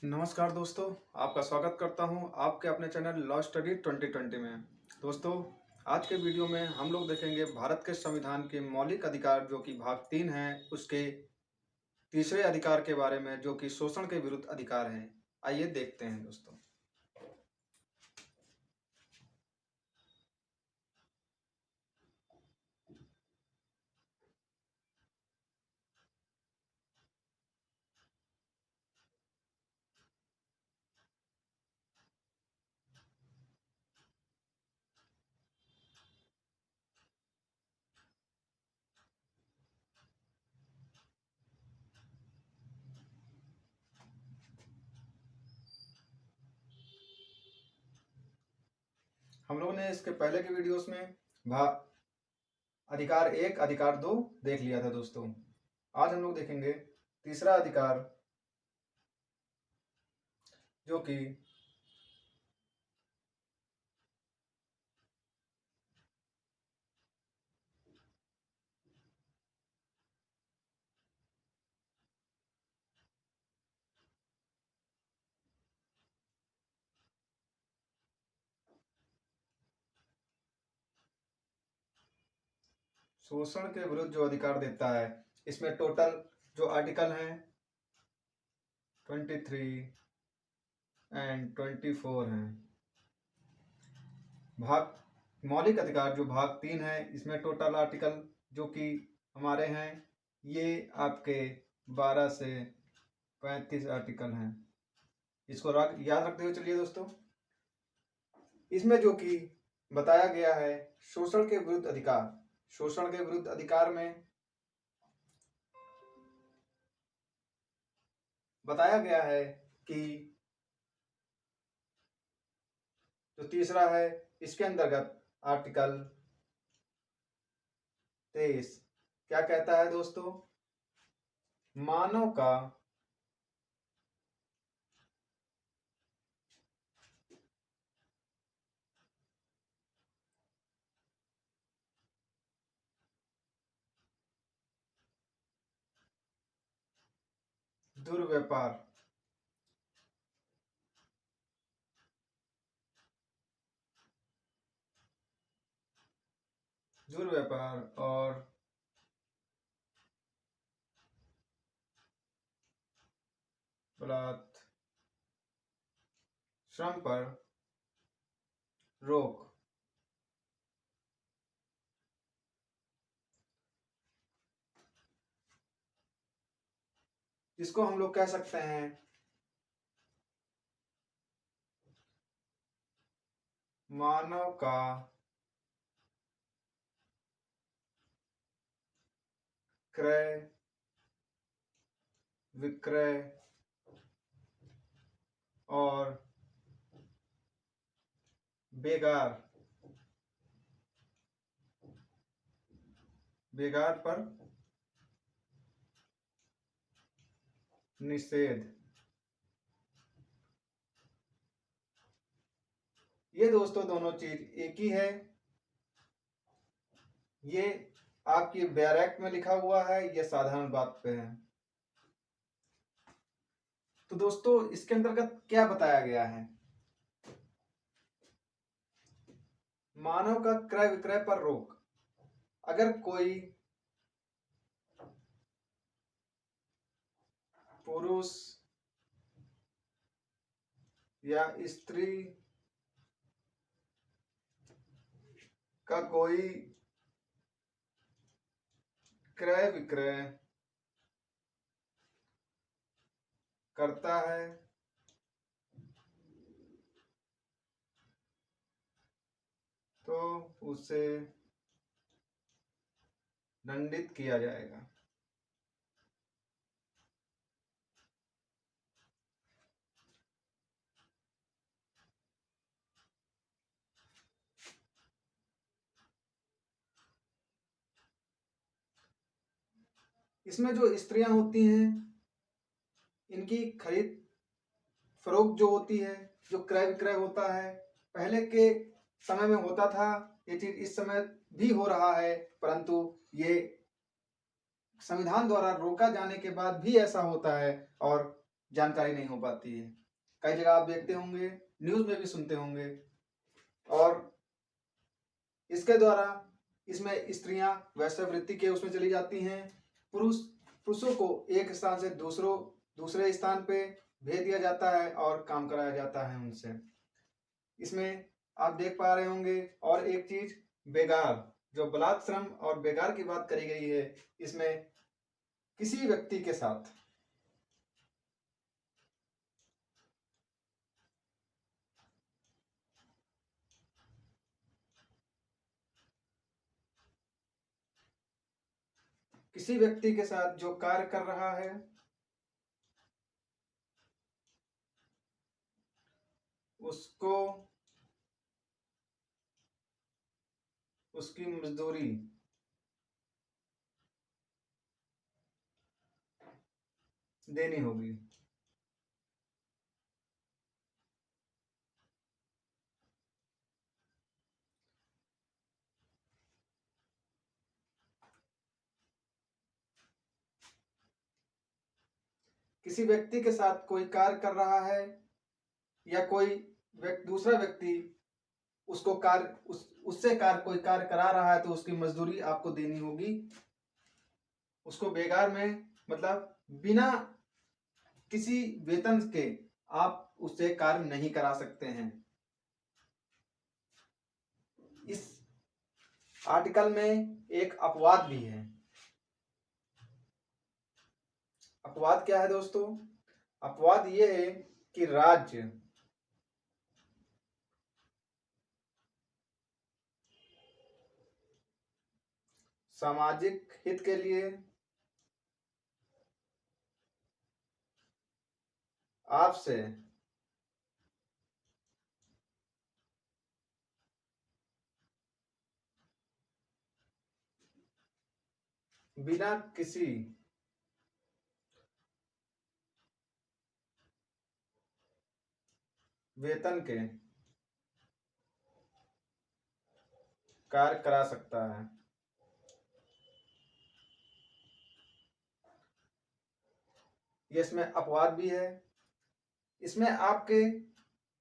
नमस्कार दोस्तों, आपका स्वागत करता हूं आपके अपने चैनल लॉ स्टडी 2020 में। दोस्तों, आज के वीडियो में हम लोग देखेंगे भारत के संविधान के मौलिक अधिकार जो कि भाग 3 है, उसके तीसरे अधिकार के बारे में जो कि शोषण के विरुद्ध अधिकार है। आइए देखते हैं दोस्तों। हम लोगों ने इसके पहले के वीडियोस में अधिकार 1, अधिकार 2 देख लिया था दोस्तों। आज हम लोग देखेंगे तीसरा अधिकार जो कि शोषण के विरुद्ध जो अधिकार देता है। इसमें टोटल जो आर्टिकल हैं 23 एंड 24 हैं। भाग मौलिक अधिकार जो भाग 3 है, इसमें टोटल आर्टिकल जो कि हमारे हैं ये आपके 12 से 35 आर्टिकल हैं। इसको याद रखते हुए चलिए दोस्तों। इसमें जो कि बताया गया है शोषण के विरुद्ध अधिकार। शोषण के विरुद्ध अधिकार में बताया गया है कि जो तीसरा है इसके अंतर्गत आर्टिकल 23 क्या कहता है दोस्तों? मानव का दुर्व्यापार दुर्व्यापार और बलात् श्रम पर रोक। इसको हम लोग कह सकते हैं मानव का क्रय विक्रय और बेगार पर निषेध। ये दोस्तों दोनों चीज एक ही है। ये आपकी बैरक में लिखा हुआ है, ये साधारण बात पे है। तो दोस्तों इसके अंतर्गत क्या बताया गया है? मानव का क्रय विक्रय पर रोक। अगर कोई पुरुष या स्त्री का कोई क्रय विक्रय करता है तो उसे दंडित किया जाएगा। इसमें जो स्त्रियां होती हैं इनकी खरीद फरोख्त जो होती है, जो क्रय विक्रय होता है, पहले के समय में होता था। ये चीज इस समय भी हो रहा है, परंतु ये संविधान द्वारा रोका जाने के बाद भी ऐसा होता है। और जानकारी नहीं हो पाती है। कई जगह आप देखते होंगे, न्यूज़ में भी सुनते होंगे, और इसके द्वारा इसमें स्त्रियां वैश्यावृत्ति के उसमें चली जाती हैं। पुरुषों को एक स्थान से दूसरे स्थान पे भेज दिया जाता है और काम कराया जाता है उनसे। इसमें आप देख पा रहे होंगे। और एक चीज, बेगार, जो बलात् श्रम और बेगार की बात करी गई है, इसमें किसी व्यक्ति के साथ जो कार्य कर रहा है, उसको उसकी मजदूरी देनी होगी। किसी व्यक्ति के साथ कोई कार्य कर रहा है या कोई दूसरा व्यक्ति उसको उससे कोई कार्य करा रहा है, तो उसकी मजदूरी आपको देनी होगी। उसको बेगार में मतलब बिना किसी वेतन के आप उससे कार्य नहीं करा सकते हैं। इस आर्टिकल में एक अपवाद भी है। अपवाद क्या है दोस्तों? अपवाद ये है कि राज्य सामाजिक हित के लिए आपसे बिना किसी वेतन के कार्य करा सकता है। ये इसमें अपवाद भी है। इसमें आपके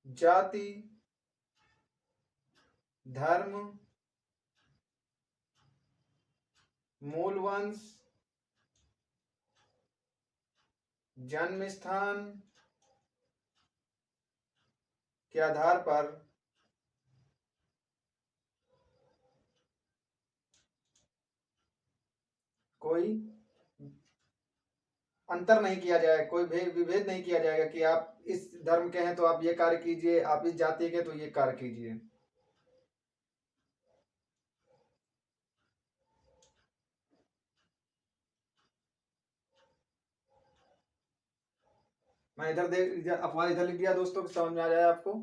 जाति, धर्म, मूल वंश, जन्म स्थान के आधार पर कोई अंतर नहीं किया जाएगा, कोई विभेद नहीं किया जाएगा कि आप इस धर्म के हैं तो आप ये कार्य कीजिए, आप इस जाति के तो ये कार्य कीजिए। मैं अपवाद इधर लिख दिया दोस्तों, समझ में आ जाए आपको।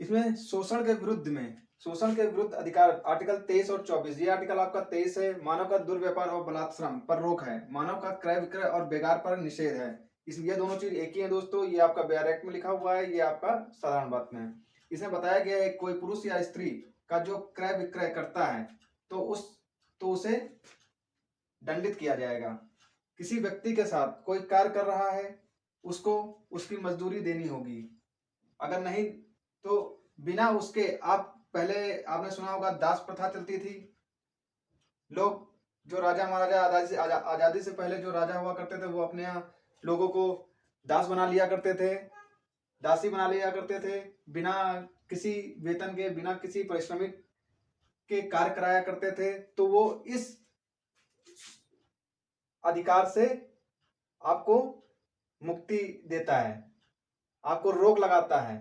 इसमें शोषण के विरुद्ध अधिकार, आर्टिकल 23 और 24। ये आर्टिकल आपका 23 है, मानव का दुर्व्यापार और बलात्श्रम पर रोक है। मानव का क्रय विक्रय और बेगार पर निषेध है। ये दोनों चीज एक ही है दोस्तों। ये आपका बेयर एक्ट में लिखा हुआ है, ये आपका साधारण बात में है। इसमें बताया गया है कोई पुरुष या स्त्री का जो क्रय विक्रय करता है तो उसे दंडित किया जाएगा। किसी व्यक्ति के साथ कोई कार्य कर रहा है, उसको उसकी मजदूरी देनी होगी। अगर नहीं तो बिना उसके, आप पहले आपने सुना होगा दास प्रथा चलती थी। लोग जो राजा महाराजा आजादी से पहले जो राजा हुआ करते थे, वो अपने यहाँ लोगों को दास बना लिया करते थे, दासी बना लिया करते थे। बिना किसी वेतन के, बिना किसी पारिश्रमिक के कार्य कराया करते थे। तो वो इस अधिकार से आपको मुक्ति देता है, आपको रोक लगाता है।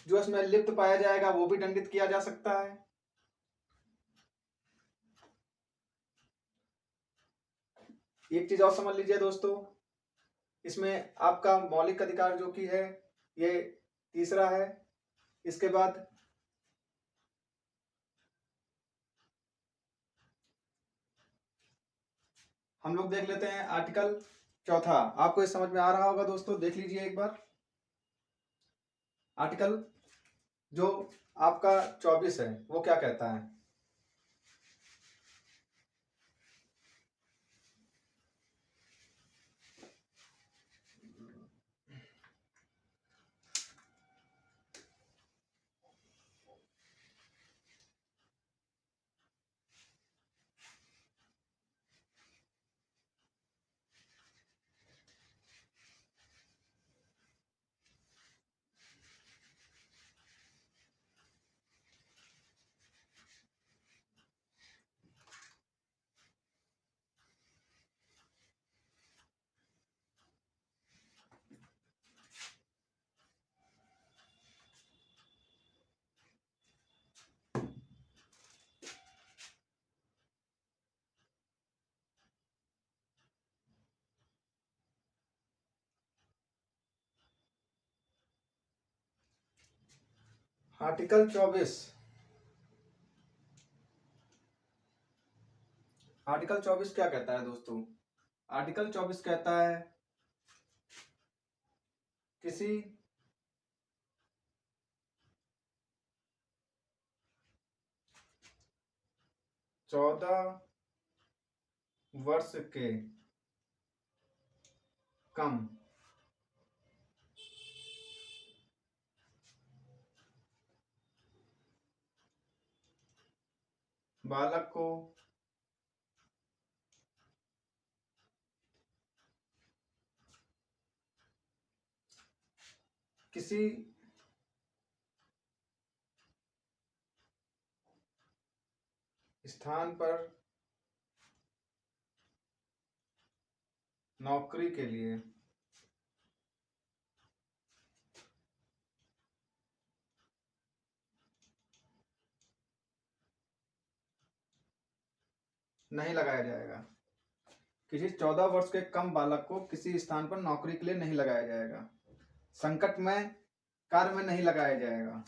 जो इसमें लिप्त पाया जाएगा वो भी दंडित किया जा सकता है। एक चीज और समझ लीजिए दोस्तों, इसमें आपका मौलिक अधिकार जो कि है, ये तीसरा है। इसके बाद हम लोग देख लेते हैं आर्टिकल चौथा। आपको इस समझ में आ रहा होगा दोस्तों, देख लीजिए एक बार। आर्टिकल जो आपका 24 है वो क्या कहता है? आर्टिकल 24। आर्टिकल 24 क्या कहता है दोस्तों? आर्टिकल 24 कहता है किसी चौदह वर्ष के कम बालक को किसी स्थान पर नौकरी के लिए नहीं लगाया जाएगा। किसी 14 वर्ष के कम बालक को किसी स्थान पर नौकरी के लिए नहीं लगाया जाएगा। संकट में कार्य में नहीं लगाया जाएगा।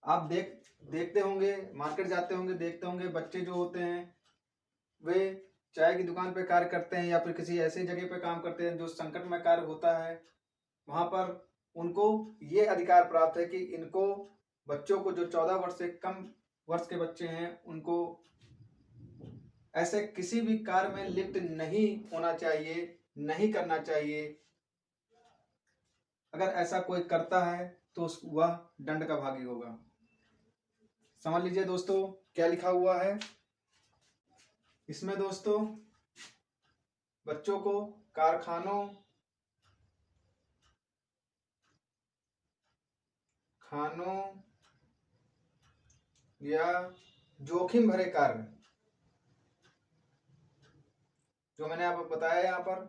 आप देखते होंगे, मार्केट जाते होंगे, देखते होंगे बच्चे जो होते हैं वे चाय की दुकान पे कार्य करते हैं या फिर किसी ऐसी जगह पे काम करते हैं जो संकट में कार्य होता है। वहां पर उनको ये अधिकार प्राप्त है कि इनको बच्चों को जो 14 वर्ष से कम वर्ष के बच्चे हैं उनको ऐसे किसी भी कार्य में लिप्त नहीं होना चाहिए, नहीं करना चाहिए। अगर ऐसा कोई करता है तो वह दंड का भागी होगा। समझ लीजिए दोस्तों क्या लिखा हुआ है इसमें। दोस्तों बच्चों को कारखानों, खानों या जोखिम भरे कार्य जो मैंने आपको बताया यहाँ पर,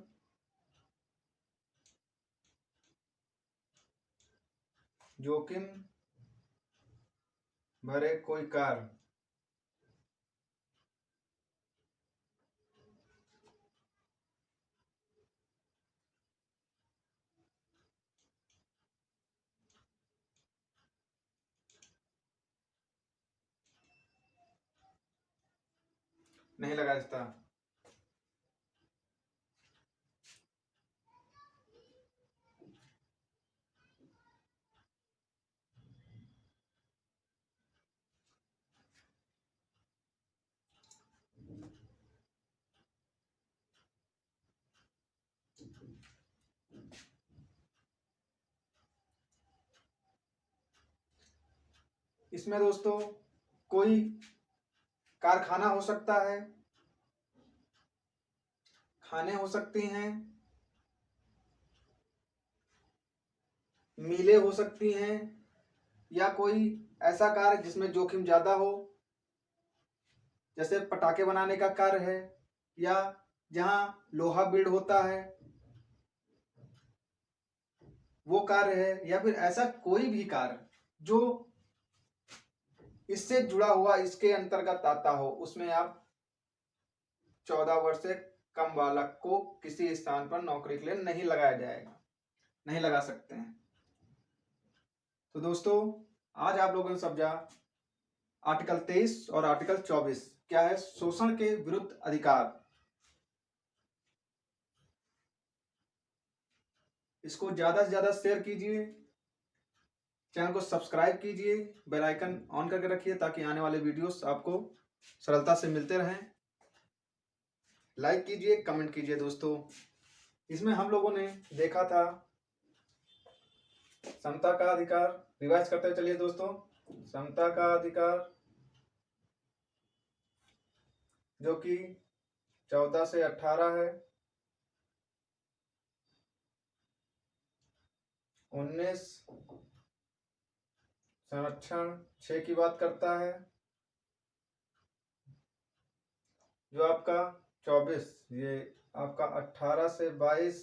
जोखिम भरे कोई कार्य नहीं लगा सकता। इसमें दोस्तों कोई कारखाना हो सकता है, खाने हो सकती हैं, मिलें हो सकती हैं, या कोई ऐसा कार्य जिसमें जोखिम ज्यादा हो, जैसे पटाखे बनाने का कार्य है या जहां लोहा बिल्ड होता है वो कार्य है, या फिर ऐसा कोई भी कार्य जो इससे जुड़ा हुआ इसके अंतर्गत आता हो, उसमें आप 14 वर्ष से कम बालक को किसी स्थान पर नौकरी के लिए नहीं लगाया जाएगा, नहीं लगा सकते हैं। तो दोस्तों आज आप लोगों ने समझा आर्टिकल 23 और आर्टिकल 24 क्या है। शोषण के विरुद्ध अधिकार। इसको ज्यादा से ज्यादा शेयर कीजिए, चैनल को सब्सक्राइब कीजिए, बेल आइकन ऑन करके रखिए ताकि आने वाले वीडियोस आपको सरलता से मिलते रहें। लाइक कीजिए, कमेंट कीजिए। दोस्तों इसमें हम लोगों ने देखा था समता का अधिकार। रिवाइज करते हुए चलिए दोस्तों। समता का अधिकार जो कि 14 से 18 है। 19 संरक्षण 6 की बात करता है। जो आपका 24 ये आपका 18 से 22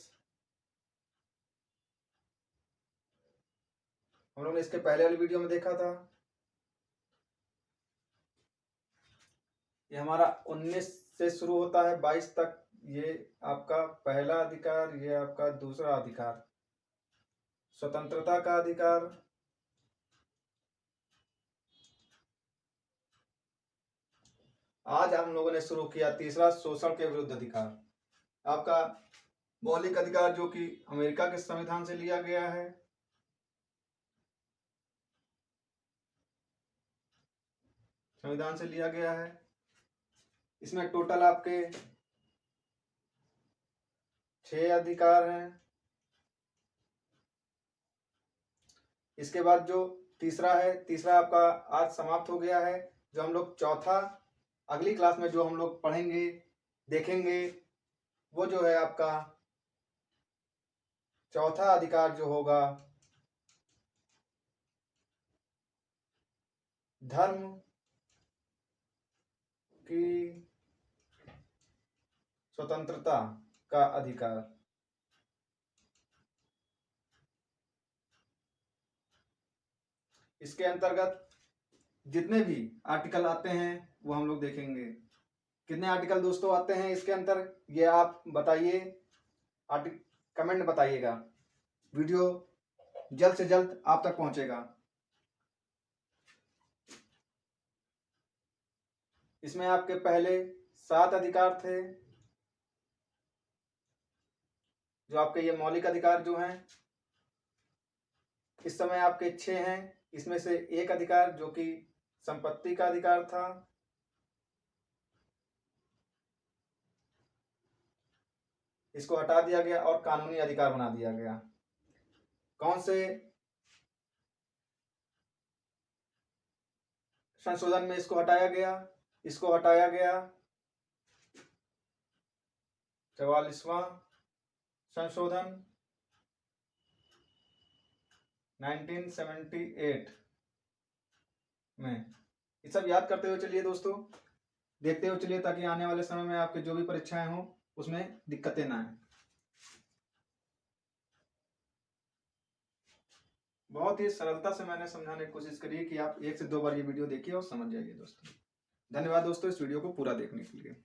हम लोग ने इसके पहले वाली वीडियो में देखा था। ये हमारा 19 से शुरू होता है 22 तक, ये आपका पहला अधिकार, ये आपका दूसरा अधिकार, स्वतंत्रता का अधिकार। आज हम लोगों ने शुरू किया तीसरा, शोषण के विरुद्ध अधिकार। आपका मौलिक अधिकार जो कि अमेरिका के संविधान से लिया गया है। संविधान से लिया गया है। इसमें टोटल आपके 6 अधिकार हैं। इसके बाद जो तीसरा है, तीसरा आपका आज समाप्त हो गया है। जो हम लोग चौथा अगली क्लास में जो हम लोग पढ़ेंगे, देखेंगे, वो जो है आपका चौथा अधिकार जो होगा धर्म की स्वतंत्रता का अधिकार। इसके अंतर्गत जितने भी आर्टिकल आते हैं वो हम लोग देखेंगे। कितने आर्टिकल दोस्तों आते हैं इसके अंतर, ये आप बताइए, कमेंट बताइएगा। वीडियो जल्द से जल्द आप तक पहुंचेगा। इसमें आपके पहले 7 अधिकार थे, जो आपके ये मौलिक अधिकार जो हैं। इस समय आपके 6 हैं। इसमें से एक अधिकार जो कि संपत्ति का अधिकार था, इसको हटा दिया गया और कानूनी अधिकार बना दिया गया। कौन से संशोधन में इसको हटाया गया? इसको हटाया गया 44वां संशोधन 1978 में। ये सब याद करते हुए चलिए दोस्तों, देखते हुए चलिए, ताकि आने वाले समय में आपके जो भी परीक्षाएं हों उसमें दिक्कतें ना आए। बहुत ही सरलता से मैंने समझाने की कोशिश करी कि आप 1 से 2 बार ये वीडियो देखिए और समझ जाइए दोस्तों। धन्यवाद दोस्तों इस वीडियो को पूरा देखने के लिए।